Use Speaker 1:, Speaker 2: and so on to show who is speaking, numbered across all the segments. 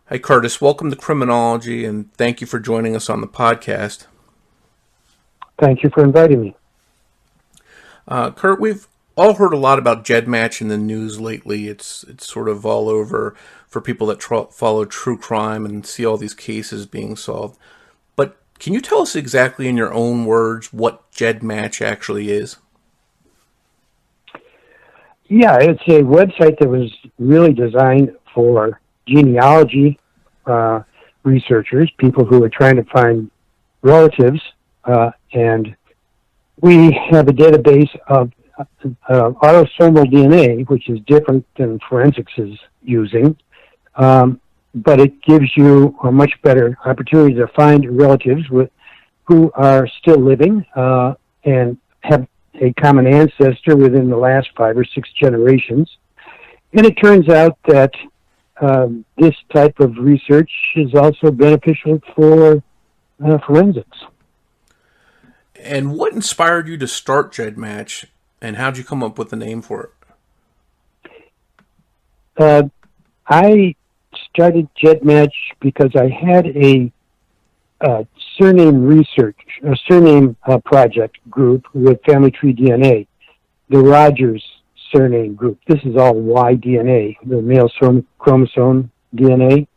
Speaker 1: Hi, Curtis. Welcome to Criminology, and thank you for joining us on the podcast.
Speaker 2: Thank you for inviting me.
Speaker 1: Kurt, we've all heard a lot about GEDmatch in the news lately. It's sort of all over for people that follow true crime and see all these cases being solved. But can you tell us exactly in your own words what GEDmatch actually is?
Speaker 2: Yeah, it's a website that was really designed for genealogy researchers, people who are trying to find relatives, and we have a database of autosomal DNA, which is different than forensics is using, but it gives you a much better opportunity to find relatives who are still living and have a common ancestor within the last 5 or 6 generations. And it turns out that this type of research is also beneficial for forensics.
Speaker 1: And what inspired you to start GEDmatch, and how did you come up with the name for
Speaker 2: it? I started GEDmatch because I had a surname project group with Family Tree DNA, the Rogers surname group. This is all Y DNA, the male chromosome DNA.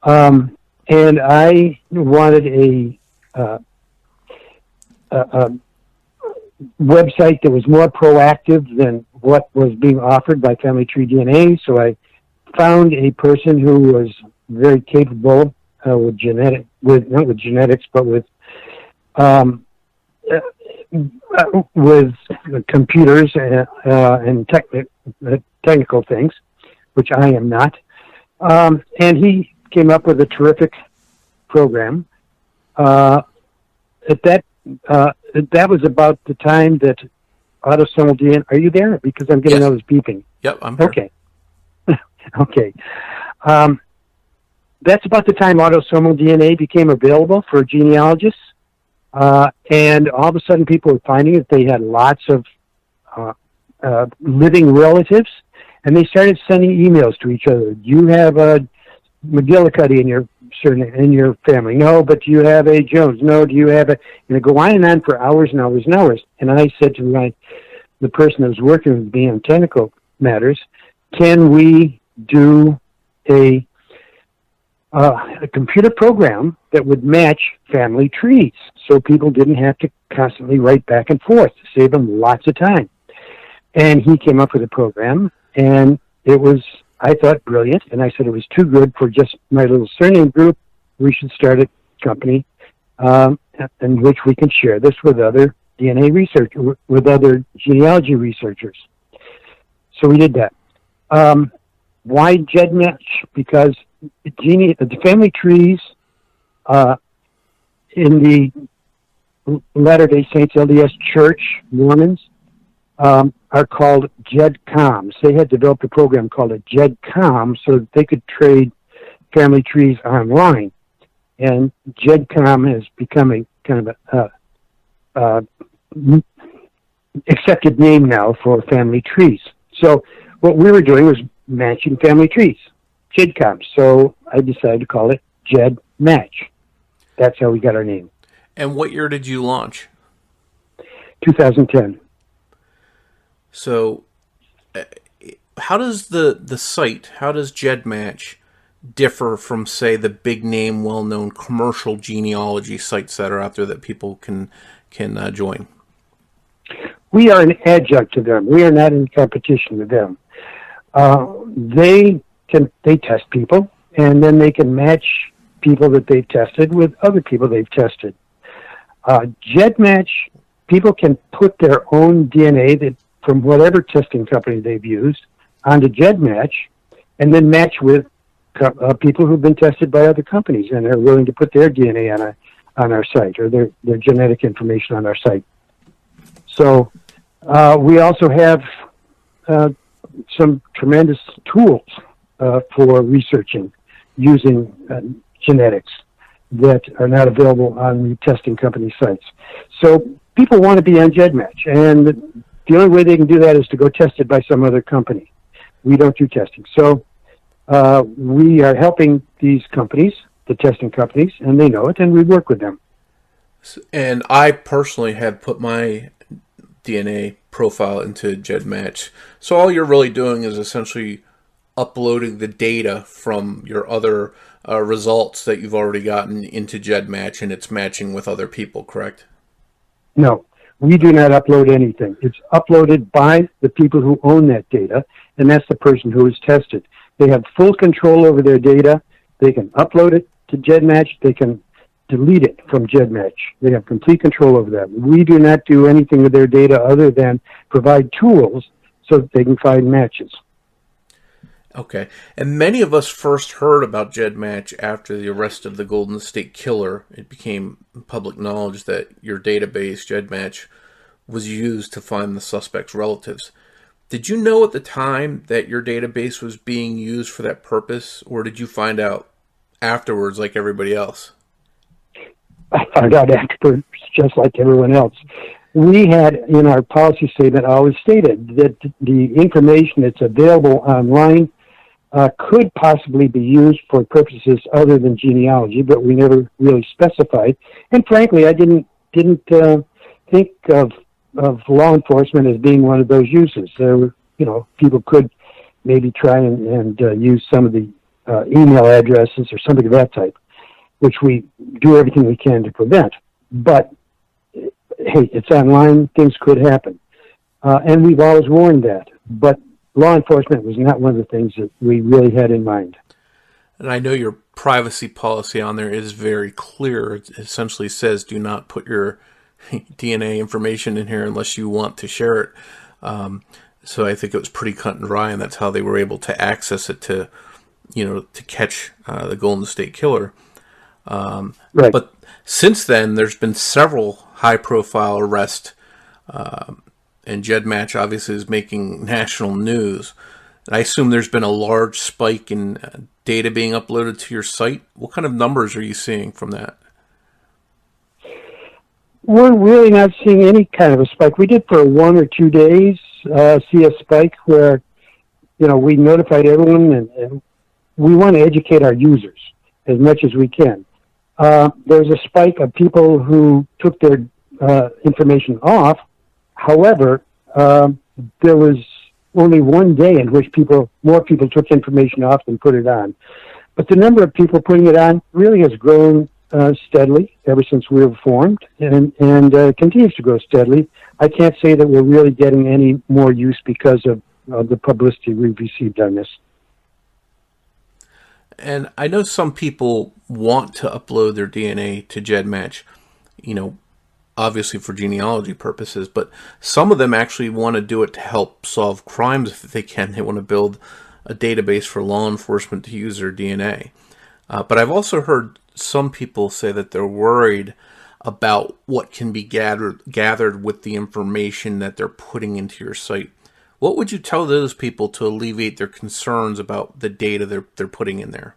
Speaker 2: And I wanted a website that was more proactive than what was being offered by Family Tree DNA. So I found a person who was very capable with computers and technical things, which I am not. And he came up with a terrific program. That was about the time that autosomal DNA. Are you there? Because I'm getting all this beeping.
Speaker 1: Yep, I'm here.
Speaker 2: Okay. Okay. That's about the time autosomal DNA became available for genealogists. And all of a sudden people were finding that they had lots of living relatives, and they started sending emails to each other. Do you have a McGillicuddy in your surname, in your family? No. But do you have a Jones? No. Do you have a... And it go on and for hours and hours and hours. And I said to the person that was working with me on technical matters, can we do a computer program that would match family trees so people didn't have to constantly write back and forth to save them lots of time? And he came up with a program, and it was, I thought, brilliant. And I said it was too good for just my little surname group. We should start a company in which we can share this with other DNA research, with other genealogy researchers. So we did that. Why GEDmatch? Because the family trees in the Latter-day Saints LDS Church, Mormons, are called GEDcoms. They had developed a program called a GEDcom so that they could trade family trees online. And GEDcom has become a kind of a accepted name now for family trees. So what we were doing was matching family trees, GEDcoms. So I decided to call it GEDmatch. That's how we got our name.
Speaker 1: And what year did you launch?
Speaker 2: 2010.
Speaker 1: So how does the site, how does GEDmatch differ from, say, the big name, well-known commercial genealogy sites that are out there that people can join?
Speaker 2: We are an adjunct to them. We are not in competition with them. They test people, and then they can match people that they've tested with other people they've tested. GEDmatch, people can put their own DNA from whatever testing company they've used onto GEDmatch, and then match with people who've been tested by other companies and are willing to put their DNA on our site, or their genetic information on our site. So we also have some tremendous tools for researching using genetics that are not available on the testing company sites. So people want to be on GEDmatch, and the only way they can do that is to go test it by some other company. We don't do testing. So We are helping these companies, the testing companies, and they know it, and we work with them.
Speaker 1: And I personally have put my DNA profile into GEDmatch. So all you're really doing is essentially uploading the data from your other results that you've already gotten into GEDmatch, and it's matching with other people, correct?
Speaker 2: No, we do not upload anything. It's uploaded by the people who own that data, and that's the person who is tested. They have full control over their data. They can upload it to GEDmatch. They can delete it from GEDmatch. They have complete control over that. We do not do anything with their data other than provide tools so that they can find matches.
Speaker 1: Okay. And many of us first heard about GEDmatch after the arrest of the Golden State Killer. It became public knowledge that your database, GEDmatch, was used to find the suspect's relatives. Did you know at the time that your database was being used for that purpose, or did you find out afterwards like everybody else?
Speaker 2: I found out afterwards, just like everyone else. We had in our policy statement always stated that the information that's available online could possibly be used for purposes other than genealogy, but we never really specified. And frankly, I didn't think of law enforcement as being one of those uses. There were, people could maybe try and use some of the email addresses or something of that type, which we do everything we can to prevent. But, hey, it's online, things could happen. And we've always warned that. But law enforcement was not one of the things that we really had in mind.
Speaker 1: And I know your privacy policy on there is very clear. It essentially says do not put your DNA information in here unless you want to share it. So I think it was pretty cut and dry, and that's how they were able to access it to catch the Golden State Killer.
Speaker 2: Right.
Speaker 1: But since then, there's been several high-profile arrests, and GEDmatch obviously is making national news. And I assume there's been a large spike in data being uploaded to your site. What kind of numbers are you seeing from that?
Speaker 2: We're really not seeing any kind of a spike. We did for 1 or 2 days see a spike where, we notified everyone, and we want to educate our users as much as we can. There's a spike of people who took their information off. However, there was only 1 day in which more people took information off than put it on. But the number of people putting it on really has grown steadily ever since we were formed, and continues to grow steadily. I can't say that we're really getting any more use because of the publicity we've received on this.
Speaker 1: And I know some people want to upload their DNA to GEDmatch, obviously for genealogy purposes, but some of them actually want to do it to help solve crimes if they can. They want to build a database for law enforcement to use their DNA. But I've also heard some people say that they're worried about what can be gathered with the information that they're putting into your site. What would you tell those people to alleviate their concerns about the data they're putting in there?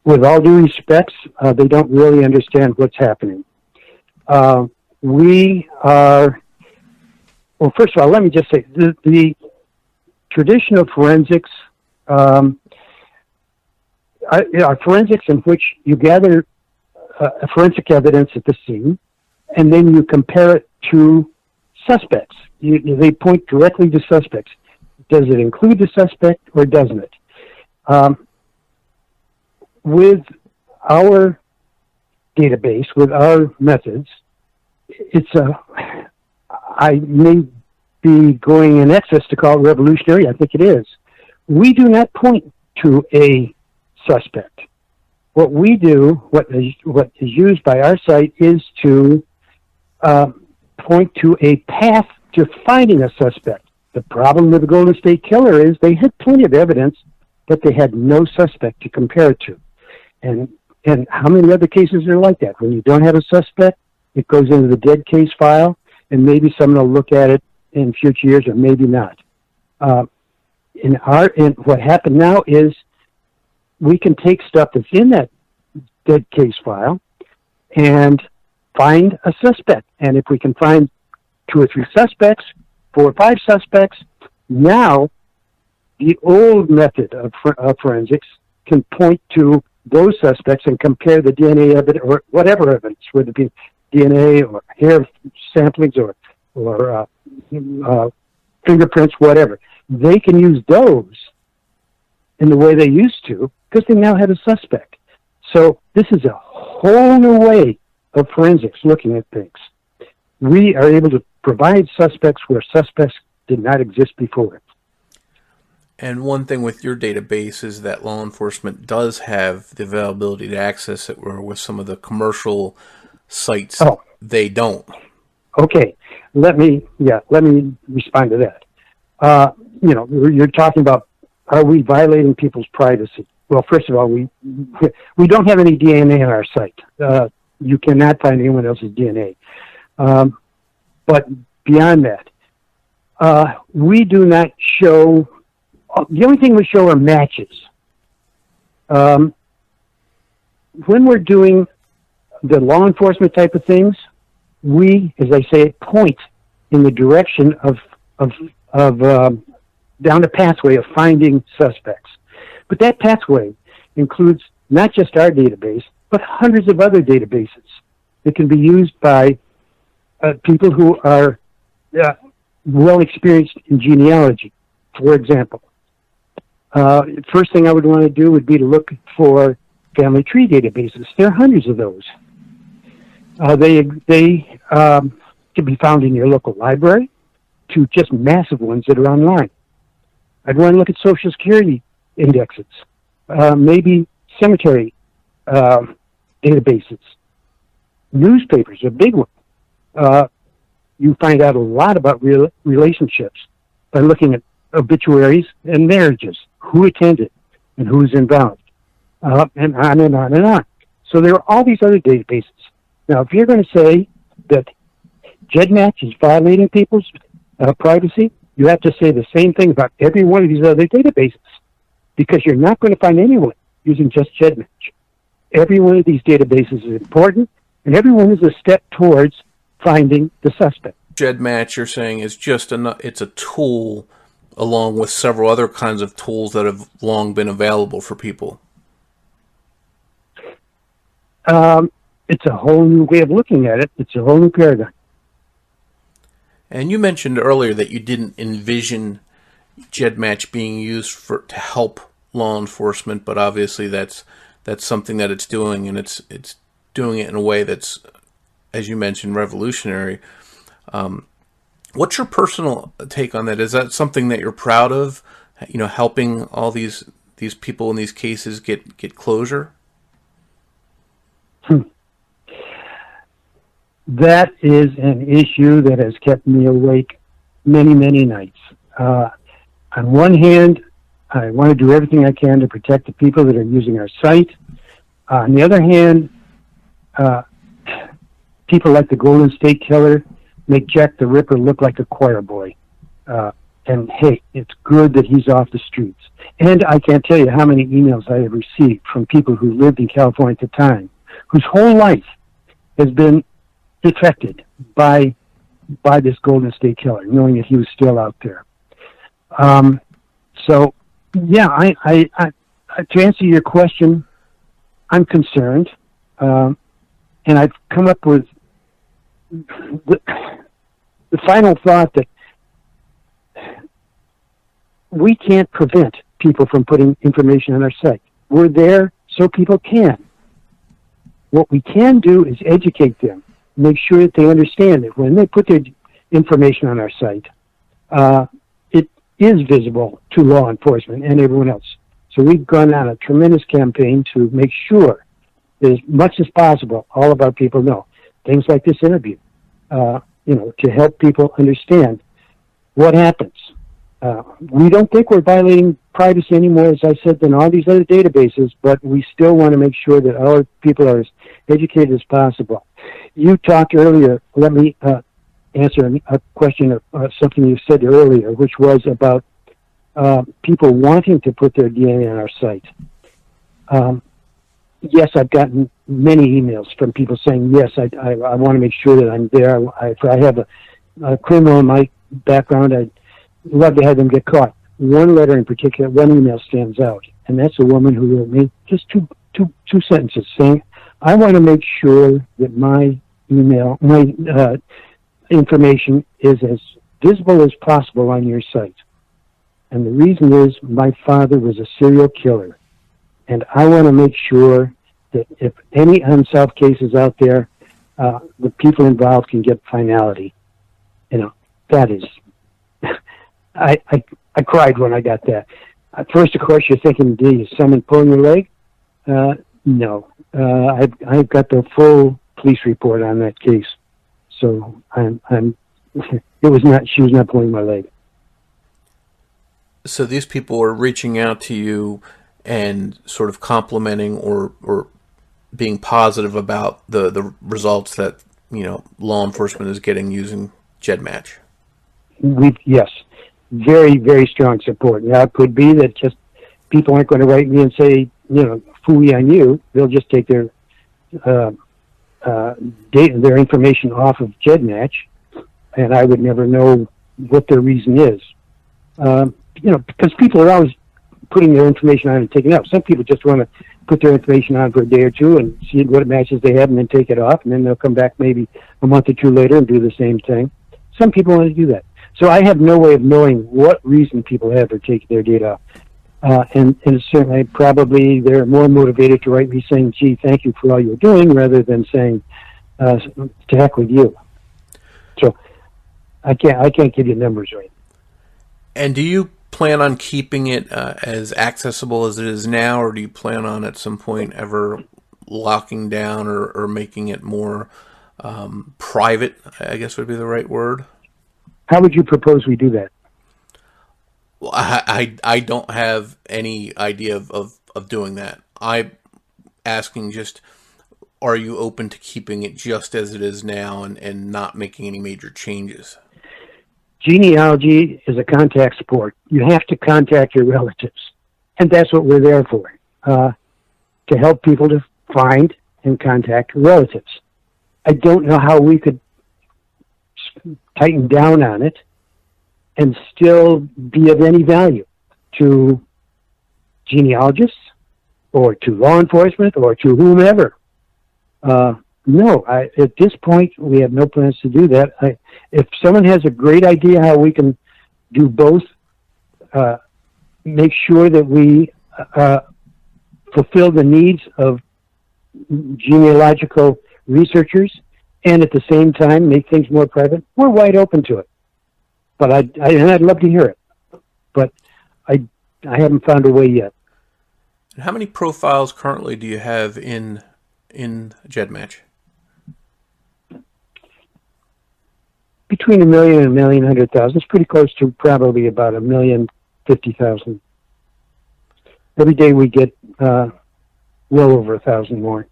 Speaker 2: With all due respect, they don't really understand what's happening. We are, well, first of all, let me just say, the traditional forensics, forensics in which you gather forensic evidence at the scene, and then you compare it to suspects. They point directly to suspects. Does it include the suspect or doesn't it? With our database, with our methods, I may be going in excess to call it revolutionary. I think it is. We do not point to a suspect. What we do, what is used by our site, is to point to a path to finding a suspect. The problem with the Golden State Killer is they had plenty of evidence, but they had no suspect to compare it to. And how many other cases are like that? When you don't have a suspect, it goes into the dead case file, and maybe someone will look at it in future years, or maybe not. And what happened now is we can take stuff that's in that dead case file and find a suspect. And if we can find 2 or 3 suspects, 4 or 5 suspects, now the old method of forensics can point to those suspects and compare the DNA evidence or whatever evidence, whether it be DNA or hair samplings or fingerprints, whatever. They can use those in the way they used to because they now have a suspect. So this is a whole new way of forensics looking at things. We are able to provide suspects where suspects did not exist before.
Speaker 1: And one thing with your database is that law enforcement does have the availability to access it, where with some of the commercial sites, they don't.
Speaker 2: Okay, let me respond to that. You're talking about, are we violating people's privacy? Well, first of all, we don't have any DNA on our site. You cannot find anyone else's DNA. But beyond that, we do not show. The only thing we show are matches. When we're doing the law enforcement type of things, we, as I say, point in the direction of down the pathway of finding suspects. But that pathway includes not just our database, but hundreds of other databases that can be used by people who are well experienced in genealogy, for example. First thing I would want to do would be to look for family tree databases. There are hundreds of those. They can be found in your local library to just massive ones that are online. I'd want to look at Social Security indexes, maybe cemetery databases. Newspapers are a big one. You find out a lot about relationships by looking at obituaries and marriages, who attended and who's involved, and on and on and on. So there are all these other databases. Now, if you're going to say that GEDmatch is violating people's privacy, you have to say the same thing about every one of these other databases, because you're not going to find anyone using just GEDmatch. Every one of these databases is important, and every one is a step towards finding the suspect.
Speaker 1: GEDmatch, you're saying, is just it's a tool along with several other kinds of tools that have long been available for people.
Speaker 2: It's a whole new way of looking at it. It's a whole new paradigm.
Speaker 1: And you mentioned earlier that you didn't envision GEDmatch being used to help law enforcement, but obviously that's something that it's doing, and it's doing it in a way that's, as you mentioned, revolutionary. What's your personal take on that? Is that something that you're proud of? Helping all these people in these cases get closure?
Speaker 2: That is an issue that has kept me awake many, many nights. On one hand, I want to do everything I can to protect the people that are using our site. On the other hand, people like the Golden State Killer make Jack the Ripper look like a choir boy. And hey, it's good that he's off the streets. And I can't tell you how many emails I have received from people who lived in California at the time, whose whole life has been affected by this Golden State Killer, knowing that he was still out there. So, yeah, I to answer your question, I'm concerned, and I've come up with the final thought that we can't prevent people from putting information on our site. We're there so people can. What we can do is educate them, make sure that they understand that when they put their information on our site, it is visible to law enforcement and everyone else. So we've gone on a tremendous campaign to make sure that as much as possible, all of our people know things like this interview, to help people understand what happens. We don't think we're violating privacy anymore, as I said, than all these other databases, but we still want to make sure that our people are as educated as possible. You talked earlier, let me answer a question of something you said earlier, which was about people wanting to put their DNA on our site. Yes, I've gotten many emails from people saying, yes, I want to make sure that I'm there. If I have a criminal in my background, I'd love to have them get caught. one letter in particular, one email stands out, and that's a woman who wrote me just two sentences saying, "I want to make sure that my information is as visible as possible on your site. And the reason is my father was a serial killer. And I want to make sure that if any unsolved cases out there, the people involved can get finality." That is, I cried when I got that. At first, of course, you're thinking, is someone pulling your leg? No. I've got the full police report on that case. So she was not pulling my leg.
Speaker 1: So these people are reaching out to you and sort of complimenting or being positive about the results that, law enforcement is getting using GEDmatch.
Speaker 2: Yes, very, very strong support. Now, it could be that just people aren't going to write me and say, phooey on you. They'll just take their their information off of GEDmatch, and I would never know what their reason is. Because people are always putting their information on and taking it out. Some people just want to put their information on for a day or two and see what matches they have and then take it off, and then they'll come back maybe a month or two later and do the same thing. Some people want to do that. So I have no way of knowing what reason people have for taking their data off. And certainly probably they're more motivated to write me saying, "Gee, thank you for all you're doing," rather than saying, "To heck with you." So I can't give you numbers right.
Speaker 1: And do you plan on keeping it as accessible as it is now, or do you plan on at some point ever locking down or making it more private, I guess would be the right word?
Speaker 2: How would you propose we do that?
Speaker 1: Well, I don't have any idea of doing that. I'm asking just, are you open to keeping it just as it is now and not making any major changes?
Speaker 2: Genealogy is a contact sport. You have to contact your relatives. And that's what we're there for, to help people to find and contact relatives. I don't know how we could tighten down on it and still be of any value to genealogists or to law enforcement or to whomever. No, at this point, we have no plans to do that. If someone has a great idea how we can do both, make sure that we fulfill the needs of genealogical researchers and at the same time make things more private, we're wide open to it. But I'd love to hear it. But I haven't found a way yet.
Speaker 1: And how many profiles currently do you have in GEDmatch?
Speaker 2: Between 1 million and 1,100,000. It's pretty close to probably about 1,050,000. Every day we get well over 1,000 more.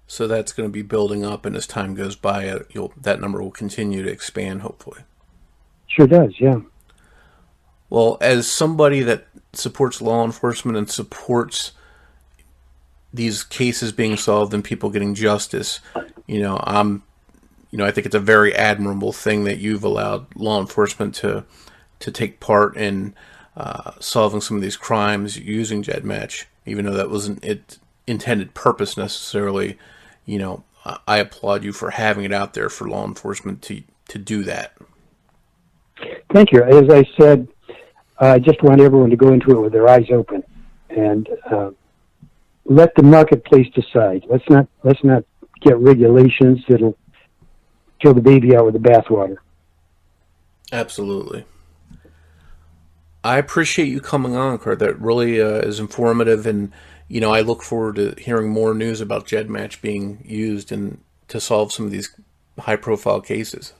Speaker 1: So that's going to be building up, and as time goes by, that number will continue to expand, hopefully.
Speaker 2: Sure does, yeah.
Speaker 1: Well, as somebody that supports law enforcement and supports these cases being solved and people getting justice, I think it's a very admirable thing that you've allowed law enforcement to take part in solving some of these crimes using GEDmatch, even though that wasn't its intended purpose necessarily. I applaud you for having it out there for law enforcement to do that.
Speaker 2: Thank you. As I said, I just want everyone to go into it with their eyes open and let the marketplace decide. Let's not get regulations that'll throw the baby out with the bathwater.
Speaker 1: Absolutely. I appreciate you coming on, Kurt. That really is informative, and I look forward to hearing more news about GEDmatch being used to solve some of these high-profile cases.